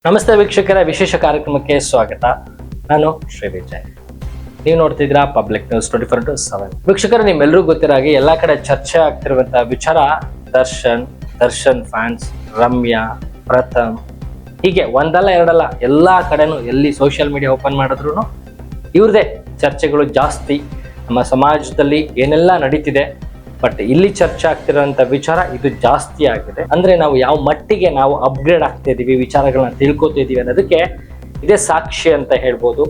ನಮಸ್ತೆ ವೀಕ್ಷಕರ, ವಿಶೇಷ ಕಾರ್ಯಕ್ರಮಕ್ಕೆ ಸ್ವಾಗತ. ನಾನು ಶ್ರೀ ವಿಜಯ್. ನೀವು ನೋಡ್ತಿದ್ದೀರಾ ಪಬ್ಲಿಕ್ ನ್ಯೂಸ್ 24/7. ವೀಕ್ಷಕರ, ನಿಮ್ಮೆಲ್ಲರಿಗೂ ಗೊತ್ತಿರೋ ಹಾಗೆ ಎಲ್ಲಾ ಕಡೆ ಚರ್ಚೆ ಆಗ್ತಿರುವಂತಹ ವಿಚಾರ ದರ್ಶನ್ ಫ್ಯಾನ್ಸ್, ರಮ್ಯಾ, ಪ್ರಥಮ್, ಹೀಗೆ ಒಂದಲ್ಲ ಎರಡಲ್ಲ ಎಲ್ಲಾ ಕಡೆನೂ ಎಲ್ಲಿ ಸೋಷಿಯಲ್ ಮೀಡಿಯಾ ಓಪನ್ ಮಾಡಿದ್ರು ಇವ್ರದೇ ಚರ್ಚೆಗಳು ಜಾಸ್ತಿ. ನಮ್ಮ ಸಮಾಜದಲ್ಲಿ ಏನೆಲ್ಲ ನಡೀತಿದೆ, ಬಟ್ ಇಲ್ಲಿ ಚರ್ಚೆ ಆಗ್ತಿರೋಂಥ ವಿಚಾರ ಇದು ಜಾಸ್ತಿ ಆಗಿದೆ. ಅಂದ್ರೆ ನಾವು ಯಾವ ಮಟ್ಟಿಗೆ ನಾವು ಅಪ್ಗ್ರೇಡ್ ಆಗ್ತಾ ಇದೀವಿ, ವಿಚಾರಗಳನ್ನ ತಿಳ್ಕೊತಿದೀವಿ ಅನ್ನೋದಕ್ಕೆ ಇದೇ ಸಾಕ್ಷಿ ಅಂತ ಹೇಳ್ಬೋದು.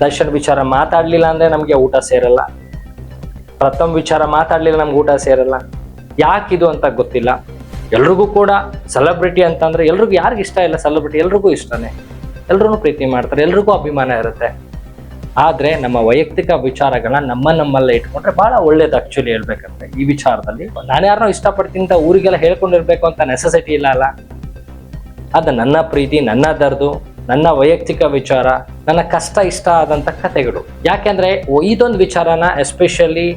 ದರ್ಶನ್ ವಿಚಾರ ಮಾತಾಡ್ಲಿಲ್ಲ ಅಂದ್ರೆ ನಮ್ಗೆ ಊಟ ಸೇರಲ್ಲ, ಪ್ರಥಮ್ ವಿಚಾರ ಮಾತಾಡ್ಲಿಲ್ಲ ನಮ್ಗೆ ಊಟ ಸೇರಲ್ಲ. ಯಾಕಿದು ಅಂತ ಗೊತ್ತಿಲ್ಲ. ಎಲ್ರಿಗೂ ಕೂಡ ಸೆಲೆಬ್ರಿಟಿ ಅಂತಂದ್ರೆ ಎಲ್ರಿಗೂ ಯಾರಿಗೂ ಇಷ್ಟ ಇಲ್ಲ? ಸೆಲೆಬ್ರಿಟಿ ಎಲ್ರಿಗೂ ಇಷ್ಟನೇ, ಎಲ್ರೂ ಪ್ರೀತಿ ಮಾಡ್ತಾರೆ, ಎಲ್ರಿಗೂ ಅಭಿಮಾನ ಇರುತ್ತೆ. ಆದ್ರೆ ನಮ್ಮ ವೈಯಕ್ತಿಕ ವಿಚಾರಗಳನ್ನ ನಮ್ಮಲ್ಲೇ ಇಟ್ಕೊಂಡ್ರೆ ಬಹಳ ಒಳ್ಳೇದು. ಆಕ್ಚುಲಿ ಹೇಳ್ಬೇಕಂದ್ರೆ ಈ ವಿಚಾರದಲ್ಲಿ ನಾನು ಯಾರನ್ನೋ ಇಷ್ಟಪಡ್ತೀನಿ ಅಂತ ಊರಿಗೆಲ್ಲ ಹೇಳ್ಕೊಂಡಿರ್ಬೇಕು ಅಂತ ನೆಸೆಸಿಟಿ ಇಲ್ಲ ಅಲ್ಲ. ಅದು ನನ್ನ ಪ್ರೀತಿ, ನನ್ನ ದರ್ದು, ನನ್ನ ವೈಯಕ್ತಿಕ ವಿಚಾರ, ನನ್ನ ಕಷ್ಟ ಇಷ್ಟ ಆದಂತ ಕಥೆಗಳು. ಯಾಕೆಂದ್ರೆ ಇದೊಂದು ವಿಚಾರನ ಎಸ್ಪೆಷಲಿ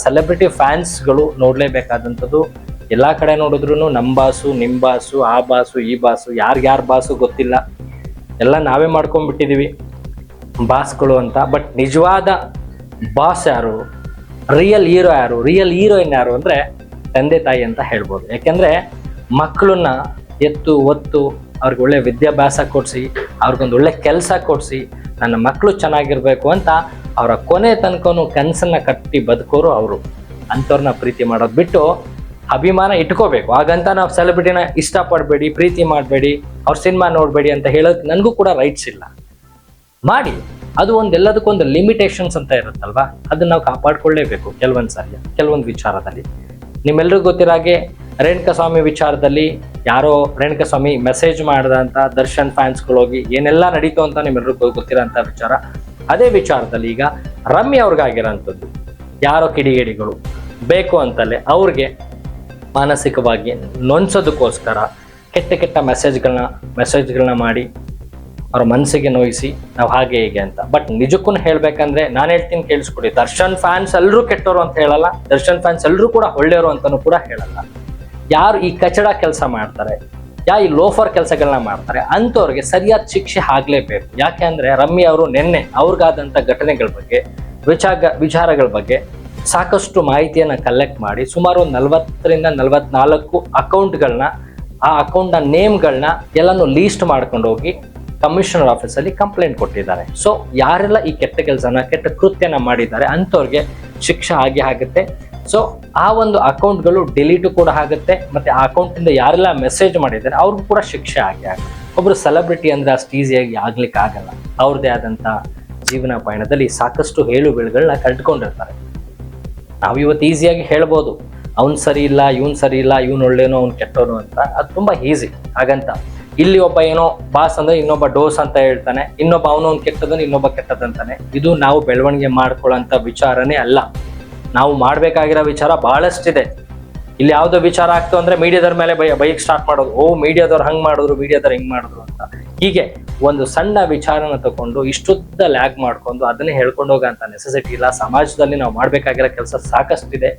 ಸೆಲೆಬ್ರಿಟಿ ಫ್ಯಾನ್ಸ್ಗಳು ನೋಡ್ಲೇಬೇಕಾದಂಥದ್ದು. ಎಲ್ಲಾ ಕಡೆ ನೋಡಿದ್ರು ನಮ್ ಬಾಸು, ನಿಮ್ ಬಾಸು, ಆ ಬಾಸು, ಈ ಬಾಸು, ಯಾರ್ಯಾರ ಬಾಸು ಗೊತ್ತಿಲ್ಲ, ಎಲ್ಲ ನಾವೇ ಮಾಡ್ಕೊಂಡ್ಬಿಟ್ಟಿದೀವಿ ಬಾಸ್ಗಳು ಅಂತ. ಬಟ್ ನಿಜವಾದ ಬಾಸ್ ಯಾರು, ರಿಯಲ್ ಹೀರೋ ಯಾರು, ರಿಯಲ್ ಹೀರೋಯಿನ್ ಯಾರು ಅಂದ್ರೆ ತಂದೆ ತಾಯಿ ಅಂತ ಹೇಳ್ಬೋದು. ಯಾಕೆಂದ್ರೆ ಮಕ್ಕಳನ್ನ ಎತ್ತು ಒತ್ತು ಅವ್ರಿಗೆ ಒಳ್ಳೆ ವಿದ್ಯಾಭ್ಯಾಸ ಕೊಡಿಸಿ, ಅವ್ರಿಗೊಂದು ಒಳ್ಳೆ ಕೆಲಸ ಕೊಡಿಸಿ, ನನ್ನ ಮಕ್ಕಳು ಚೆನ್ನಾಗಿರ್ಬೇಕು ಅಂತ ಅವರ ಕೊನೆ ತನಕನೂ ಕನಸನ್ನ ಕಟ್ಟಿ ಬದುಕೋರು ಅವರು. ಅಂಥವ್ರನ್ನ ಪ್ರೀತಿ ಮಾಡೋದು ಬಿಟ್ಟು ಅಭಿಮಾನ ಇಟ್ಕೋಬೇಕು. ಹಾಗಂತ ನಾವು ಸೆಲೆಬ್ರಿಟಿನ ಇಷ್ಟಪಡಬೇಡಿ, ಪ್ರೀತಿ ಮಾಡಬೇಡಿ, ಅವ್ರ ಸಿನಿಮಾ ನೋಡಬೇಡಿ ಅಂತ ಹೇಳೋದು ನನಗೂ ಕೂಡ ರೈಟ್ಸ್ ಇಲ್ಲ. ಮಾಡಿ, ಅದು ಎಲ್ಲದಕ್ಕೊಂದು ಲಿಮಿಟೇಷನ್ಸ್ ಅಂತ ಇರುತ್ತಲ್ವಾ, ಅದನ್ನ ನಾವು ಕಾಪಾಡ್ಕೊಳ್ಳೇಬೇಕು ಕೆಲವೊಂದು ವಿಚಾರದಲ್ಲಿ. ನಿಮ್ಮೆಲ್ರಿಗೂ ಗೊತ್ತಿರೋ ಹಾಗೆ ರೇಣುಕಾಸ್ವಾಮಿ ವಿಚಾರದಲ್ಲಿ ಯಾರೋ ರೇಣುಕಾಸ್ವಾಮಿ ಮೆಸೇಜ್ ಮಾಡ್ದಂತ ದರ್ಶನ್ ಫ್ಯಾನ್ಸ್ಗಳು ಹೋಗಿ ಏನೆಲ್ಲ ನಡೀತು ಅಂತ ನಿಮ್ಮೆಲ್ರಿಗೂ ಗೊತ್ತಿರೋಂಥ ವಿಚಾರ. ಅದೇ ವಿಚಾರದಲ್ಲಿ ಈಗ ರಮ್ಯಾ ಅವ್ರಿಗಾಗಿರೋಂಥದ್ದು ಯಾರೋ ಕಿಡಿಗೇಡಿಗಳು ಬೇಕು ಅಂತಲೇ ಅವ್ರಿಗೆ ಮಾನಸಿಕವಾಗಿ ನೊಂದ್ಸೋದಕ್ಕೋಸ್ಕರ ಕೆಟ್ಟ ಮೆಸೇಜ್ಗಳನ್ನ ಮಾಡಿ ಅವ್ರ ಮನಸ್ಸಿಗೆ ನೋಯಿಸಿ ನಾವು ಹಾಗೆ ಹೀಗೆ ಅಂತ. ಬಟ್ ನಿಜಕ್ಕೂ ಹೇಳ್ಬೇಕಂದ್ರೆ ನಾನು ಹೇಳ್ತೀನಿ, ಕೇಳಿಸ್ಕೊಡಿ. ದರ್ಶನ್ ಫ್ಯಾನ್ಸ್ ಎಲ್ಲರೂ ಕೆಟ್ಟವರು ಅಂತ ಹೇಳಲ್ಲ, ದರ್ಶನ್ ಫ್ಯಾನ್ಸ್ ಎಲ್ಲರೂ ಕೂಡ ಒಳ್ಳೆಯವರು ಅಂತಾನು ಕೂಡ ಹೇಳಲ್ಲ. ಯಾರು ಈ ಕಚಡ ಕೆಲಸ ಮಾಡ್ತಾರೆ, ಈ ಲೋಫರ್ ಕೆಲಸಗಳನ್ನ ಮಾಡ್ತಾರೆ ಅಂಥವ್ರಿಗೆ ಸರಿಯಾದ ಶಿಕ್ಷೆ ಆಗ್ಲೇಬೇಕು. ಯಾಕೆ ಅಂದ್ರೆ ರಮ್ಯಾ ಅವರು ನಿನ್ನೆ ಅವ್ರಿಗಾದಂಥ ಘಟನೆಗಳ ಬಗ್ಗೆ, ವಿಚಾರಗಳ ಬಗ್ಗೆ ಸಾಕಷ್ಟು ಮಾಹಿತಿಯನ್ನ ಕಲೆಕ್ಟ್ ಮಾಡಿ ಸುಮಾರು 40ರಿಂದ 44 ಅಕೌಂಟ್ಗಳನ್ನ, ಆ ಅಕೌಂಟ್ನ ನೇಮ್ಗಳನ್ನ ಎಲ್ಲಾನು ಲೀಸ್ಟ್ ಮಾಡ್ಕೊಂಡು ಹೋಗಿ ಕಮಿಷನರ್ ಆಫೀಸಲ್ಲಿ ಕಂಪ್ಲೇಂಟ್ ಕೊಟ್ಟಿದ್ದಾರೆ. ಸೊ ಯಾರೆಲ್ಲ ಈ ಕೆಟ್ಟ ಕೃತ್ಯನ ಮಾಡಿದ್ದಾರೆ ಅಂಥವ್ರಿಗೆ ಶಿಕ್ಷೆ ಆಗುತ್ತೆ. ಸೊ ಆ ಒಂದು ಅಕೌಂಟ್ಗಳು ಡಿಲೀಟು ಕೂಡ ಆಗುತ್ತೆ, ಮತ್ತೆ ಆ ಅಕೌಂಟಿಂದ ಯಾರೆಲ್ಲ ಮೆಸೇಜ್ ಮಾಡಿದ್ದಾರೆ ಅವ್ರಿಗೂ ಕೂಡ ಶಿಕ್ಷೆ ಆಗುತ್ತೆ. ಒಬ್ರು ಸೆಲೆಬ್ರಿಟಿ ಅಂದ್ರೆ ಅಷ್ಟು ಈಸಿಯಾಗಿ ಆಗ್ಲಿಕ್ಕೆ ಆಗಲ್ಲ. ಅವ್ರದ್ದೇ ಆದಂಥ ಜೀವನ ಪಯಣದಲ್ಲಿ ಸಾಕಷ್ಟು ಹೇಳು ಬೀಳುಗಳನ್ನ ಕಲ್ತ್ಕೊಂಡಿರ್ತಾರೆ. ನಾವು ಇವತ್ತು ಈಸಿಯಾಗಿ ಹೇಳ್ಬೋದು ಅವ್ನು ಸರಿ ಇಲ್ಲ, ಇವನ್ ಸರಿ ಇಲ್ಲ, ಇವನ್ ಒಳ್ಳೇನೋ ಅವ್ನು ಕೆಟ್ಟವನು ಅಂತ. ಅದು ತುಂಬಾ ಈಸಿ. ಹಾಗಂತ ಇಲ್ಲಿ ಒಬ್ಬ ಏನೋ ಬಾಸ್ ಅಂದ್ರೆ ಇನ್ನೊಬ್ಬ ಡೋಸ್ ಅಂತ ಹೇಳ್ತಾನೆ, ಇನ್ನೊಬ್ಬ ಅವನು ಕೆಟ್ಟದನ್ನು ಇನ್ನೊಬ್ಬ ಕೆಟ್ಟದಂತಾನೆ. ಇದು ನಾವು ಬೆಳವಣಿಗೆ ಮಾಡ್ಕೊಳ್ಳೋಂಥ ವಿಚಾರನೇ ಅಲ್ಲ. ನಾವು ಮಾಡ್ಬೇಕಾಗಿರೋ ವಿಚಾರ ಬಹಳಷ್ಟಿದೆ. ಇಲ್ಲಿ ಯಾವ್ದೋ ವಿಚಾರ ಆಗ್ತು ಅಂದ್ರೆ ಮೀಡಿಯಾದವ್ರ ಮೇಲೆ ಬೈಕ್ ಸ್ಟಾರ್ಟ್ ಮಾಡೋದು, ಮೀಡಿಯಾದವ್ರು ಹಂಗ್ ಮಾಡಿದ್ರು, ಮೀಡಿಯಾದವ್ರು ಹಿಂಗ್ ಮಾಡಿದ್ರು ಅಂತ. ಹೀಗೆ ಒಂದು ಸಣ್ಣ ವಿಚಾರನ ತಗೊಂಡು ಇಷ್ಟುದ್ದ ಲ್ಯಾಗ್ ಮಾಡ್ಕೊಂಡು ಅದನ್ನೇ ಹೇಳ್ಕೊಂಡು ಹೋಗೋಂಥ ನೆಸೆಸಿಟಿ ಇಲ್ಲ. ಸಮಾಜದಲ್ಲಿ ನಾವು ಮಾಡ್ಬೇಕಾಗಿರೋ ಕೆಲಸ ಸಾಕಷ್ಟಿದೆ.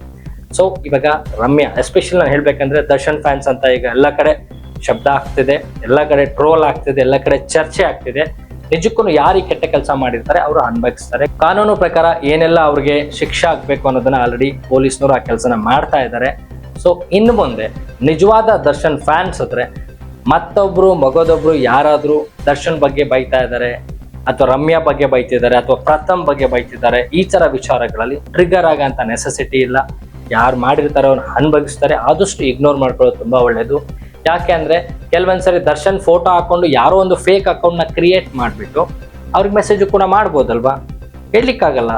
ಸೊ ಇವಾಗ ರಮ್ಯಾ ಎಸ್ಪೆಷಲಿ ನಾನು ಹೇಳ್ಬೇಕಂದ್ರೆ ದರ್ಶನ್ ಫ್ಯಾನ್ಸ್ ಅಂತ ಈಗ ಎಲ್ಲ ಕಡೆ ಶಬ್ದ ಆಗ್ತಿದೆ, ಎಲ್ಲ ಕಡೆ ಟ್ರೋಲ್ ಆಗ್ತಿದೆ, ಎಲ್ಲ ಕಡೆ ಚರ್ಚೆ ಆಗ್ತಿದೆ. ನಿಜಕ್ಕೂ ಯಾರು ಈ ಕೆಟ್ಟ ಕೆಲಸ ಮಾಡಿರ್ತಾರೆ ಅವರು ಅನುಭವಿಸ್ತಾರೆ. ಕಾನೂನು ಪ್ರಕಾರ ಏನೆಲ್ಲ ಅವ್ರಿಗೆ ಶಿಕ್ಷೆ ಆಗ್ಬೇಕು ಅನ್ನೋದನ್ನ ಆಲ್ರೆಡಿ ಪೊಲೀಸ್ನವರು ಆ ಕೆಲಸನ ಮಾಡ್ತಾ ಇದ್ದಾರೆ. ಸೊ ಇನ್ನು ಮುಂದೆ ನಿಜವಾದ ದರ್ಶನ್ ಫ್ಯಾನ್ಸ್ ಆದ್ರೆ ಮತ್ತೊಬ್ರು ಮಗದೊಬ್ರು ಯಾರಾದ್ರೂ ದರ್ಶನ್ ಬಗ್ಗೆ ಬೈತಾ ಇದ್ದಾರೆ, ಅಥವಾ ರಮ್ಯಾ ಬಗ್ಗೆ ಬೈತಿದ್ದಾರೆ, ಅಥವಾ ಪ್ರಥಮ್ ಬಗ್ಗೆ ಬೈತಿದ್ದಾರೆ, ಈ ತರ ವಿಚಾರಗಳಲ್ಲಿ ಟ್ರಿಗರ್ ಆಗಂತ ನೆಸೆಸಿಟಿ ಇಲ್ಲ. ಯಾರು ಮಾಡಿರ್ತಾರೆ ಅವ್ರು ಅನುಭವಿಸ್ತಾರೆ. ಆದಷ್ಟು ಇಗ್ನೋರ್ ಮಾಡ್ಕೊಳ್ಳೋದು ತುಂಬಾ ಒಳ್ಳೇದು. ಯಾಕೆ ಅಂದ್ರೆ ಕೆಲವೊಂದ್ಸರಿ ದರ್ಶನ್ ಫೋಟೋ ಹಾಕೊಂಡು ಯಾರೋ ಒಂದು ಫೇಕ್ ಅಕೌಂಟ್ ನ ಕ್ರಿಯೇಟ್ ಮಾಡಿಬಿಟ್ಟು ಅವ್ರಿಗೆ ಮೆಸೇಜ್ ಕೂಡ ಮಾಡ್ಬೋದಲ್ವಾ, ಹೇಳಲಿಕ್ಕಾಗಲ್ಲ.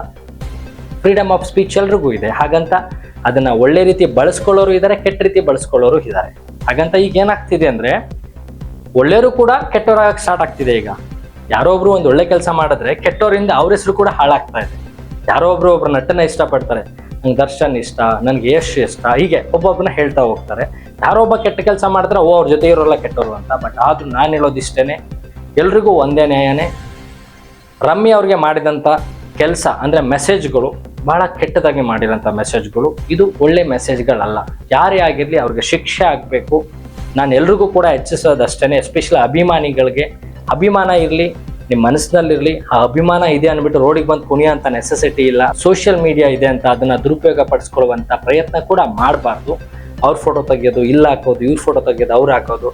ಫ್ರೀಡಮ್ ಆಫ್ ಸ್ಪೀಚ್ ಎಲ್ರಿಗೂ ಇದೆ. ಹಾಗಂತ ಅದನ್ನ ಒಳ್ಳೆ ರೀತಿ ಬಳಸ್ಕೊಳ್ಳೋರು ಇದ್ದಾರೆ, ಕೆಟ್ಟ ರೀತಿ ಬಳಸ್ಕೊಳ್ಳೋರು ಇದ್ದಾರೆ. ಹಾಗಂತ ಈಗ ಏನಾಗ್ತಿದೆ ಅಂದ್ರೆ ಒಳ್ಳೆಯವರು ಕೂಡ ಕೆಟ್ಟವರಾಗಕ್ಕೆ ಸ್ಟಾರ್ಟ್ ಆಗ್ತಿದೆ. ಈಗ ಯಾರೋ ಒಬ್ರು ಒಂದು ಒಳ್ಳೆ ಕೆಲಸ ಮಾಡಿದ್ರೆ ಕೆಟ್ಟವರಿಂದ ಅವ್ರ ಹೆಸರು ಕೂಡ ಹಾಳಾಗ್ತಾ ಇದೆ. ಯಾರೋ ಒಬ್ರು ನಟನ ಇಷ್ಟಪಡ್ತಾರೆ, ನಂಗೆ ದರ್ಶನ್ ಇಷ್ಟ, ನನ್ಗೆ ಯಶ್ ಇಷ್ಟ, ಹೀಗೆ ಒಬ್ಬೊಬ್ಬನ ಹೇಳ್ತಾ ಹೋಗ್ತಾರೆ. ಯಾರೋ ಒಬ್ಬ ಕೆಟ್ಟ ಕೆಲಸ ಮಾಡಿದ್ರೆ ಅವ್ರ ಜೊತೆ ಇರೋಲ್ಲ ಕೆಟ್ಟವರು ಅಂತ. ಬಟ್ ಆದ್ರೂ ನಾನು ಹೇಳೋದಿಷ್ಟೇನೆ, ಎಲ್ರಿಗೂ ಒಂದೇ ನ್ಯಾಯನೇ. ರಮ್ಯಾ ಅವ್ರಿಗೆ ಮಾಡಿದಂಥ ಕೆಲಸ ಅಂದ್ರೆ ಮೆಸೇಜ್ಗಳು ಬಹಳ ಕೆಟ್ಟದಾಗಿ ಮಾಡಿರೋಂಥ ಮೆಸೇಜ್ಗಳು, ಇದು ಒಳ್ಳೆ ಮೆಸೇಜ್ಗಳಲ್ಲ. ಯಾರೇ ಆಗಿರ್ಲಿ ಅವ್ರಿಗೆ ಶಿಕ್ಷೆ ಆಗಬೇಕು. ನಾನು ಎಲ್ರಿಗೂ ಕೂಡ ಹೆಚ್ಚಿಸೋದಷ್ಟೇ, ಎಸ್ಪೆಷಲಿ ಅಭಿಮಾನಿಗಳಿಗೆ ಅಭಿಮಾನ ಇರಲಿ, ನಿಮ್ಮ ಮನಸ್ಸಿನಲ್ಲಿರಲಿ. ಆ ಅಭಿಮಾನ ಇದೆ ಅಂದ್ಬಿಟ್ಟು ರೋಡಿಗೆ ಬಂದು ಕುಣಿಯೋಂಥ ನೆಸೆಸಿಟಿ ಇಲ್ಲ. ಸೋಷಿಯಲ್ ಮೀಡಿಯಾ ಇದೆ ಅಂತ ಅದನ್ನು ದುರುಪಯೋಗ ಪಡಿಸ್ಕೊಳ್ಳುವಂಥ ಪ್ರಯತ್ನ ಕೂಡ ಮಾಡಬಾರ್ದು. ಅವ್ರ ಫೋಟೋ ತೆಗೆಯೋದು, ಇಲ್ಲಿ ಹಾಕೋದು, ಇವ್ರ ಫೋಟೋ ತೆಗೆಯೋದು, ಅವ್ರು ಹಾಕೋದು,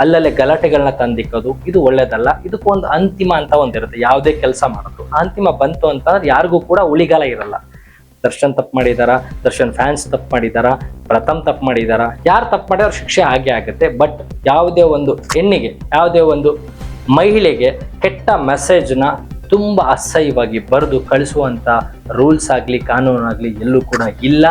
ಅಲ್ಲಲ್ಲೇ ಗಲಾಟೆಗಳನ್ನ ತಂದಿಕ್ಕೋದು, ಇದು ಒಳ್ಳೇದಲ್ಲ. ಇದಕ್ಕೊಂದು ಅಂತಿಮ ಅಂತ ಒಂದಿರುತ್ತೆ. ಯಾವುದೇ ಕೆಲಸ ಮಾಡೋದು ಅಂತಿಮ ಬಂತು ಅಂತಂದ್ರೆ ಯಾರಿಗೂ ಕೂಡ ಉಳಿಗಾಲ ಇರಲ್ಲ. ದರ್ಶನ್ ತಪ್ಪು ಮಾಡಿದಾರ, ದರ್ಶನ್ ಫ್ಯಾನ್ಸ್ ತಪ್ಪು ಮಾಡಿದಾರ, ಪ್ರಥಮ್ ತಪ್ಪು ಮಾಡಿದಾರ, ಯಾರು ತಪ್ಪು ಮಾಡಿದ್ರೆ ಶಿಕ್ಷೆ ಆಗೇ ಆಗುತ್ತೆ. ಬಟ್ ಯಾವುದೇ ಒಂದು ಹೆಣ್ಣಿಗೆ, ಯಾವುದೇ ಒಂದು ಮಹಿಳೆಗೆ ಕೆಟ್ಟ ಮೆಸೇಜ್ನ ತುಂಬ ಅಸಹ್ಯವಾಗಿ ಬರೆದು ಕಳಿಸುವಂಥ ರೂಲ್ಸ್ ಆಗಲಿ ಕಾನೂನಾಗಲಿ ಎಲ್ಲೂ ಕೂಡ ಇಲ್ಲ.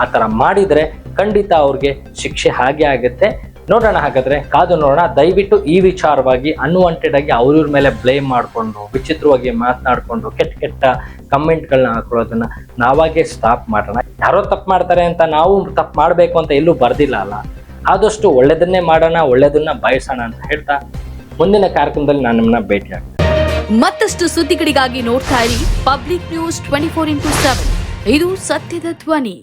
ಆ ಥರ ಮಾಡಿದರೆ ಖಂಡಿತ ಅವ್ರಿಗೆ ಶಿಕ್ಷೆ ಹಾಗೆ ಆಗುತ್ತೆ. ನೋಡೋಣ, ಹಾಗಾದರೆ ಕಾದು ನೋಡೋಣ. ದಯವಿಟ್ಟು ಈ ವಿಚಾರವಾಗಿ ಅನ್ವಾಂಟೆಡ್ ಆಗಿ ಅವ್ರ ಮೇಲೆ ಬ್ಲೇಮ್ ಮಾಡಿಕೊಂಡು, ವಿಚಿತ್ರವಾಗಿ ಮಾತನಾಡಿಕೊಂಡು, ಕೆಟ್ಟ ಕಮೆಂಟ್ಗಳನ್ನ ಹಾಕೊಳ್ಳೋದನ್ನ ನಾವಾಗೇ ಸ್ಟಾಪ್ ಮಾಡೋಣ. ಯಾರೋ ತಪ್ಪು ಮಾಡ್ತಾರೆ ಅಂತ ನಾವು ತಪ್ಪು ಮಾಡಬೇಕು ಅಂತ ಎಲ್ಲೂ ಬರ್ದಿಲ್ಲ ಅಲ್ಲ. ಆದಷ್ಟು ಒಳ್ಳೆಯದನ್ನೇ ಮಾಡೋಣ, ಒಳ್ಳೆಯದನ್ನ ಬಯಸೋಣ ಅಂತ ಹೇಳ್ತಾ ಮುಂದಿನ ಕಾರ್ಯಕ್ರಮದಲ್ಲಿ ನಾನು ನಿಮ್ಮನ್ನ ಭೇಟಿ ಆಗ್ತೀನಿ. ಮತ್ತಷ್ಟು ಸುದ್ದಿಗಳಿಗಾಗಿ ನೋಡ್ತಾ ಇರಿ ಪಬ್ಲಿಕ್ ನ್ಯೂಸ್ 24x7. ಇದು ಸತ್ಯದ ಧ್ವನಿ.